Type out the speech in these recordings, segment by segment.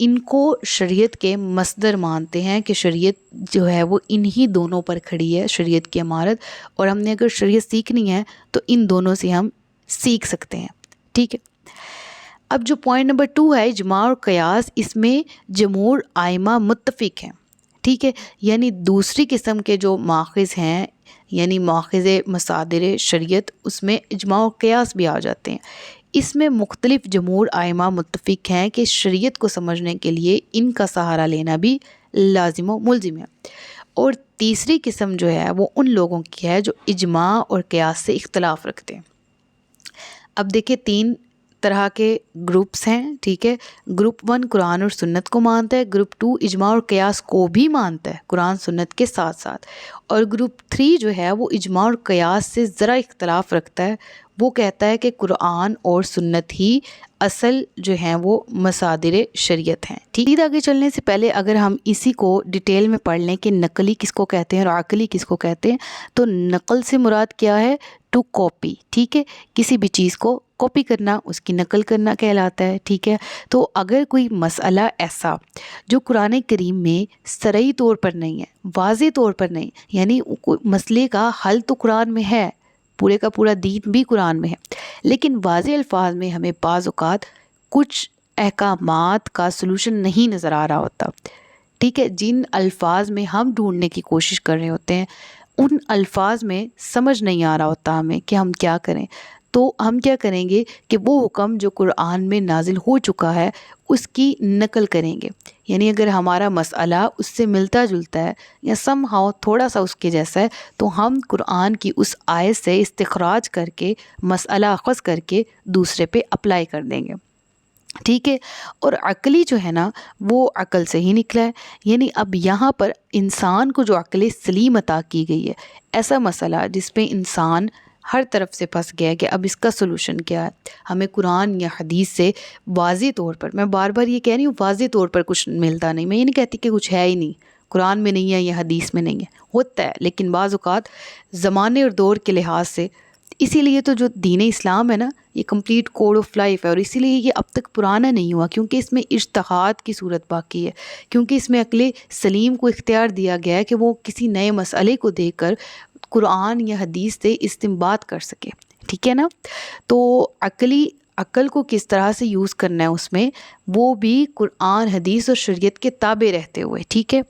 ان کو شریعت کے مصدر مانتے ہیں کہ شریعت جو ہے وہ انہی دونوں پر کھڑی ہے، شریعت کی امارت، اور ہم نے اگر شریعت سیکھنی ہے تو ان دونوں سے ہم سیکھ سکتے ہیں، ٹھیک ہے۔ اب جو پوائنٹ نمبر 2 ہے اجماع اور قیاس، اس میں جمہور ائمہ متفق ہیں، ٹھیک ہے، یعنی دوسری قسم کے جو ماخذ ہیں، یعنی ماخذ مصادر شریعت، اس میں اجماع و قیاس بھی آ جاتے ہیں۔ اس میں مختلف جمہور ائمہ متفق ہیں کہ شریعت کو سمجھنے کے لیے ان کا سہارا لینا بھی لازم و ملزم ہے۔ اور تیسری قسم جو ہے وہ ان لوگوں کی ہے جو اجماع اور قیاس سے اختلاف رکھتے ہیں۔ اب دیکھیں 3 طرح کے گروپس ہیں، ٹھیک ہے۔ گروپ 1 قرآن اور سنت کو مانتا ہے، گروپ 2 اجماع اور قیاس کو بھی مانتا ہے قرآن سنت کے ساتھ ساتھ، اور گروپ 3 جو ہے وہ اجماع اور قیاس سے ذرا اختلاف رکھتا ہے، وہ کہتا ہے کہ قرآن اور سنت ہی اصل جو ہیں وہ مصادر شریعت ہیں، ٹھیک۔ آگے چلنے سے پہلے اگر ہم اسی کو ڈیٹیل میں پڑھ لیں کہ نقلی کس کو کہتے ہیں اور عقلی کس کو کہتے ہیں، تو نقل سے مراد کیا ہے؟ ٹو کاپی، ٹھیک ہے، کسی بھی چیز کو کاپی کرنا، اس کی نقل کرنا کہلاتا ہے، ٹھیک ہے۔ تو اگر کوئی مسئلہ ایسا جو قرآن کریم میں صریح طور پر نہیں ہے، واضح طور پر نہیں، یعنی مسئلے کا حل تو قرآن میں ہے، پورے کا پورا دین بھی قرآن میں ہے، لیکن واضح الفاظ میں ہمیں بعض اوقات کچھ احکامات کا سلوشن نہیں نظر آ رہا ہوتا، ٹھیک ہے، جن الفاظ میں ہم ڈھونڈنے کی کوشش کر رہے ہوتے ہیں ان الفاظ میں سمجھ نہیں آ رہا ہوتا ہمیں کہ ہم کیا کریں، تو ہم کیا کریں گے کہ وہ حکم جو قرآن میں نازل ہو چکا ہے اس کی نقل کریں گے، یعنی اگر ہمارا مسئلہ اس سے ملتا جلتا ہے یا سم ہاؤ تھوڑا سا اس کے جیسا ہے تو ہم قرآن کی اس آیت سے استخراج کر کے مسئلہ اخذ کر کے دوسرے پہ اپلائی کر دیں گے، ٹھیک ہے۔ اور عقلی جو ہے نا وہ عقل سے ہی نکلا ہے، یعنی اب یہاں پر انسان کو جو عقل سلیم عطا کی گئی ہے، ایسا مسئلہ جس پہ انسان ہر طرف سے پھنس گیا ہے کہ اب اس کا سلوشن کیا ہے، ہمیں قرآن یا حدیث سے واضح طور پر، میں بار بار یہ کہہ رہی ہوں واضح طور پر کچھ ملتا نہیں، میں یہ نہیں کہتی کہ کچھ ہے ہی نہیں، قرآن میں نہیں ہے یا حدیث میں نہیں ہے، ہوتا ہے، لیکن بعض اوقات زمانے اور دور کے لحاظ سے، اسی لیے تو جو دین اسلام ہے نا یہ کمپلیٹ کوڈ آف لائف ہے، اور اسی لیے یہ اب تک پرانا نہیں ہوا، کیونکہ اس میں اجتہاد کی صورت باقی ہے، کیونکہ اس میں عقل سلیم کو اختیار دیا گیا ہے کہ وہ کسی نئے مسئلے کو دیکھ کر قرآن یا حدیث سے استنباط کر سکے، ٹھیک ہے نا۔ تو عقل کو کس طرح سے یوز کرنا ہے اس میں، وہ بھی قرآن حدیث اور شریعت کے تابع رہتے ہوئے، ٹھیک ہے،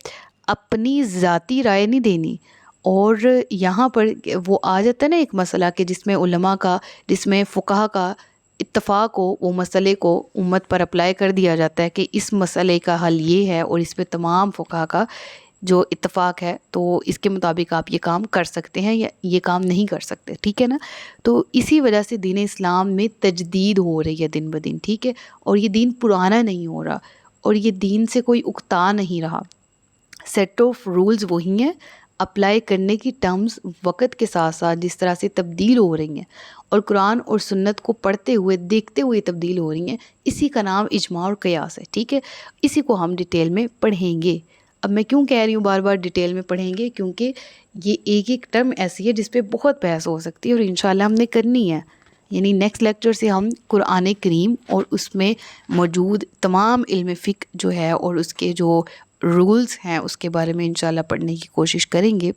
اپنی ذاتی رائے نہیں دینی۔ اور یہاں پر وہ آ جاتا ہے نا ایک مسئلہ کہ جس میں علماء کا، جس میں فقہا کا اتفاق ہو، وہ مسئلے کو امت پر اپلائی کر دیا جاتا ہے کہ اس مسئلے کا حل یہ ہے اور اس پہ تمام فقہا کا جو اتفاق ہے تو اس کے مطابق آپ یہ کام کر سکتے ہیں یا یہ کام نہیں کر سکتے، ٹھیک ہے نا۔ تو اسی وجہ سے دین اسلام میں تجدید ہو رہی ہے دن بدن، ٹھیک ہے، اور یہ دین پرانا نہیں ہو رہا، اور یہ دین سے کوئی اکتا نہیں رہا، سیٹ آف رولز وہی ہیں، اپلائی کرنے کی ٹرمز وقت کے ساتھ ساتھ جس طرح سے تبدیل ہو رہی ہیں اور قرآن اور سنت کو پڑھتے ہوئے دیکھتے ہوئے تبدیل ہو رہی ہیں، اسی کا نام اجماع اور قیاس ہے، ٹھیک ہے۔ اسی کو ہم ڈیٹیل میں پڑھیں گے۔ اب میں کیوں کہہ رہی ہوں بار بار ڈیٹیل میں پڑھیں گے، کیونکہ یہ ایک ایک ٹرم ایسی ہے جس پہ بہت بحث ہو سکتی ہے اور انشاءاللہ ہم نے کرنی ہے، یعنی نیکسٹ لیکچر سے ہم قرآن کریم اور اس میں موجود تمام علم فقہ جو ہے اور اس کے جو رولز ہیں اس کے بارے میں انشاءاللہ پڑھنے کی کوشش کریں گے۔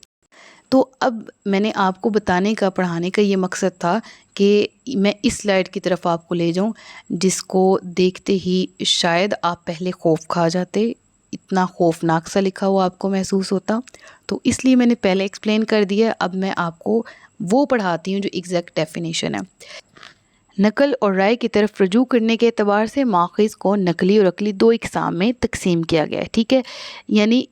تو اب میں نے آپ کو بتانے کا، پڑھانے کا یہ مقصد تھا کہ میں اس سلائیڈ کی طرف آپ کو لے جاؤں جس کو دیکھتے ہی شاید آپ پہلے خوف کھا جاتے، اتنا خوفناک سا لکھا ہوا آپ کو محسوس ہوتا، تو اس لیے میں نے پہلے ایکسپلین کر دیا، اب میں آپ کو وہ پڑھاتی ہوں جو ایگزیکٹ ڈیفینیشن ہے۔ نقل اور رائے کی طرف رجوع کرنے کے اعتبار سے ماخذ کو نقلی اور عقلی 2 اقسام میں تقسیم کیا گیا ہے، ٹھیک ہے، یعنی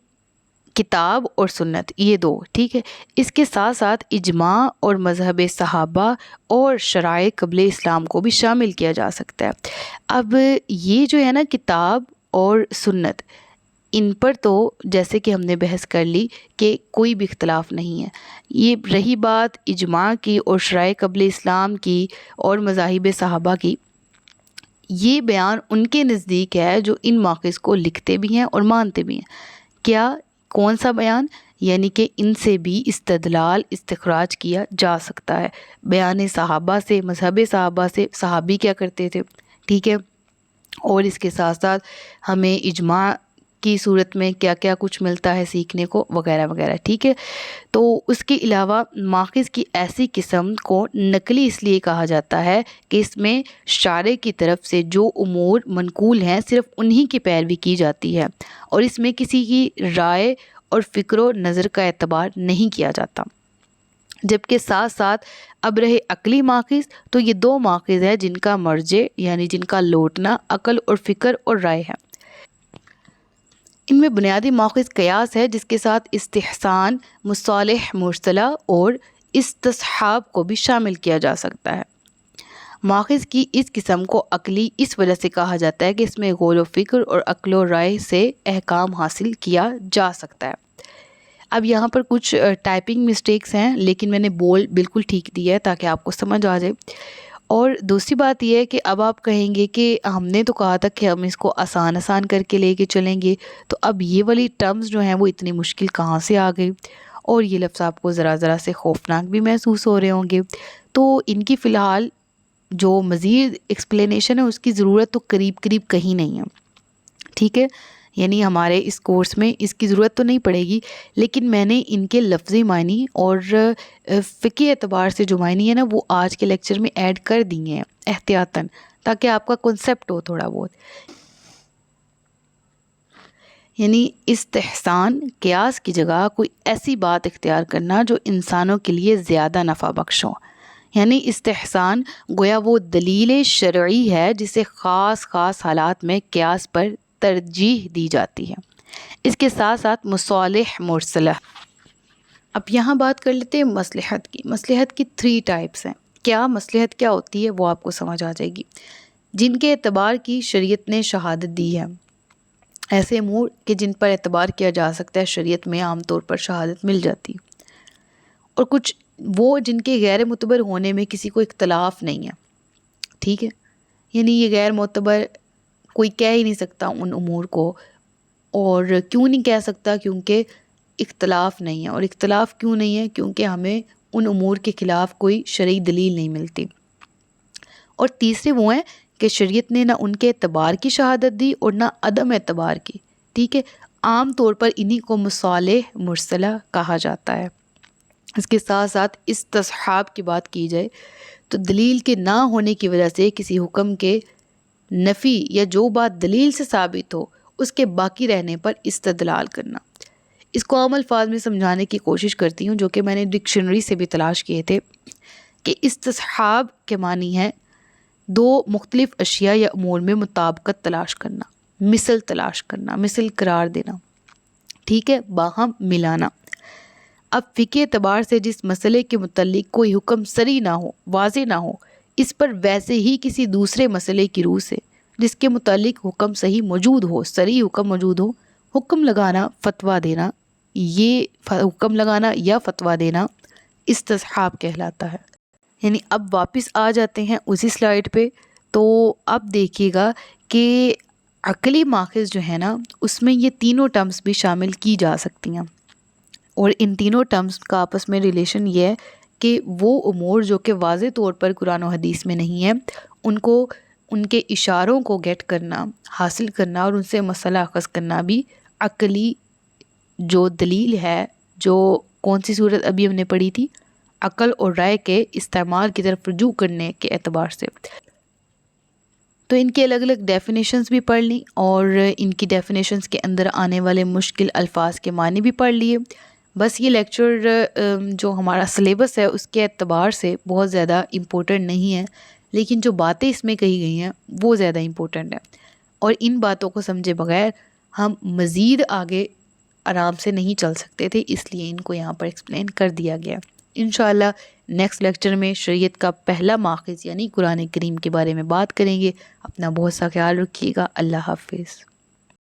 کتاب اور سنت، یہ 2، ٹھیک ہے۔ اس کے ساتھ ساتھ اجماع اور مذہب صحابہ اور شرائع قبل اسلام کو بھی شامل کیا جا سکتا ہے۔ اب یہ جو ہے نا کتاب اور سنت، ان پر تو جیسے کہ ہم نے بحث کر لی کہ کوئی بھی اختلاف نہیں ہے، یہ رہی بات اجماع کی اور شرائع قبل اسلام کی اور مذاہب صحابہ کی، یہ بیان ان کے نزدیک ہے جو ان ماخذ کو لکھتے بھی ہیں اور مانتے بھی ہیں۔ کیا، کون سا بیان؟ یعنی کہ ان سے بھی استدلال، استخراج کیا جا سکتا ہے، بیان صحابہ سے، مذہب صحابہ سے، صحابی کیا کرتے تھے، ٹھیک ہے، اور اس کے ساتھ ساتھ ہمیں اجماع کی صورت میں کیا کیا کچھ ملتا ہے سیکھنے کو وغیرہ وغیرہ، ٹھیک ہے۔ تو اس کے علاوہ ماخذ کی ایسی قسم کو نقلی اس لیے کہا جاتا ہے کہ اس میں شارع کی طرف سے جو امور منقول ہیں صرف انہی کی پیروی کی جاتی ہے، اور اس میں کسی کی رائے اور فکر و نظر کا اعتبار نہیں کیا جاتا۔ جبکہ ساتھ ساتھ اب رہے عقلی ماخذ، تو یہ دو ماخذ ہیں جن کا مرجع یعنی جن کا لوٹنا عقل اور فکر اور رائے ہے۔ ان میں بنیادی ماخذ قیاس ہے، جس کے ساتھ استحسان، مصالح مرسلہ اور استصحاب کو بھی شامل کیا جا سکتا ہے۔ ماخذ کی اس قسم کو عقلی اس وجہ سے کہا جاتا ہے کہ اس میں غور و فکر اور عقل و رائے سے احکام حاصل کیا جا سکتا ہے۔ اب یہاں پر کچھ ٹائپنگ مسٹیکس ہیں، لیکن میں نے بول بالکل ٹھیک دیا ہے تاکہ آپ کو سمجھ آ جائے۔ اور دوسری بات یہ ہے کہ اب آپ کہیں گے کہ ہم نے تو کہا تھا کہ ہم اس کو آسان آسان کر کے لے کے چلیں گے، تو اب یہ والی ٹرمز جو ہیں وہ اتنی مشکل کہاں سے آ گئی، اور یہ لفظ آپ کو ذرا ذرا سے خوفناک بھی محسوس ہو رہے ہوں گے۔ تو ان کی فی الحال جو مزید ایکسپلینیشن ہے اس کی ضرورت تو قریب قریب کہیں نہیں ہے، ٹھیک ہے۔ یعنی ہمارے اس کورس میں اس کی ضرورت تو نہیں پڑے گی، لیکن میں نے ان کے لفظی معنی اور فقہی اعتبار سے جو معنی ہے نا وہ آج کے لیکچر میں ایڈ کر دیے ہیں احتیاطاً، تاکہ آپ کا کنسیپٹ ہو تھوڑا بہت۔ یعنی استحسان قیاس کی جگہ کوئی ایسی بات اختیار کرنا جو انسانوں کے لیے زیادہ نفع بخش ہو، یعنی استحسان گویا وہ دلیل شرعی ہے جسے خاص خاص حالات میں قیاس پر ترجیح دی جاتی ہے۔ اس کے ساتھ ساتھ مصالح مرسلہ۔ اب یہاں بات کر لیتے ہیں مصلحت کی۔ مصلحت کی 3 ٹائپس ہیں۔ کیا مصلحت کیا ہوتی ہے وہ آپ کو سمجھ آ جائے گی۔ جن کے اعتبار کی شریعت نے شہادت دی ہے، ایسے امور کہ جن پر اعتبار کیا جا سکتا ہے، شریعت میں عام طور پر شہادت مل جاتی ہے، اور کچھ وہ جن کے غیر معتبر ہونے میں کسی کو اختلاف نہیں ہے، ٹھیک ہے۔ یعنی یہ غیر معتبر کوئی کہہ ہی نہیں سکتا ان امور کو، اور کیوں نہیں کہہ سکتا؟ کیونکہ اختلاف نہیں ہے، اور اختلاف کیوں نہیں ہے؟ کیونکہ ہمیں ان امور کے خلاف کوئی شرعی دلیل نہیں ملتی۔ اور تیسرے وہ ہیں کہ شریعت نے نہ ان کے اعتبار کی شہادت دی اور نہ عدم اعتبار کی، ٹھیک ہے۔ عام طور پر انہی کو مصالح مرسلہ کہا جاتا ہے۔ اس کے ساتھ ساتھ استصحاب کی بات کی جائے تو دلیل کے نہ ہونے کی وجہ سے کسی حکم کے نفی یا جو بات دلیل سے ثابت ہو اس کے باقی رہنے پر استدلال کرنا۔ اس کو عام الفاظ میں سمجھانے کی کوشش کرتی ہوں، جو کہ میں نے ڈکشنری سے بھی تلاش کیے تھے، کہ استصحاب کے معنی ہے 2 مختلف اشیاء یا امور میں مطابقت تلاش کرنا، مثل تلاش کرنا، مثل قرار دینا، ٹھیک ہے، باہم ملانا۔ اب فقہ اعتبار سے جس مسئلے کے متعلق کوئی حکم صریح نہ ہو، واضح نہ ہو، اس پر ویسے ہی کسی دوسرے مسئلے کی روح سے جس کے متعلق حکم صحیح موجود ہو، صریح حکم موجود ہو، حکم لگانا، فتویٰ دینا، یہ حکم لگانا یا فتویٰ دینا استصحاب کہلاتا ہے۔ یعنی اب واپس آ جاتے ہیں اسی سلائیڈ پہ، تو اب دیکھیے گا کہ عقلی ماخذ جو ہے نا اس میں یہ تینوں ٹرمز بھی شامل کی جا سکتی ہیں، اور ان تینوں ٹرمز کا آپس میں ریلیشن یہ ہے کہ وہ امور جو کہ واضح طور پر قرآن و حدیث میں نہیں ہے، ان کو ان کے اشاروں کو گیٹ کرنا، حاصل کرنا اور ان سے مسئلہ اخذ کرنا بھی عقلی جو دلیل ہے، جو کون سی صورت ابھی ہم نے پڑھی تھی، عقل اور رائے کے استعمال کی طرف رجوع کرنے کے اعتبار سے۔ تو ان کے الگ الگ ڈیفینیشنز بھی پڑھ لیں، اور ان کی ڈیفینیشنز کے اندر آنے والے مشکل الفاظ کے معنی بھی پڑھ لیے۔ بس یہ لیکچر جو ہمارا سلیبس ہے اس کے اعتبار سے بہت زیادہ امپورٹنٹ نہیں ہے، لیکن جو باتیں اس میں کہی گئی ہیں وہ زیادہ امپورٹنٹ ہیں، اور ان باتوں کو سمجھے بغیر ہم مزید آگے آرام سے نہیں چل سکتے تھے، اس لیے ان کو یہاں پر ایکسپلین کر دیا گیا۔ انشاءاللہ نیکسٹ لیکچر میں شریعت کا پہلا ماخذ یعنی قرآن کریم کے بارے میں بات کریں گے۔ اپنا بہت سا خیال رکھیے گا۔ اللہ حافظ۔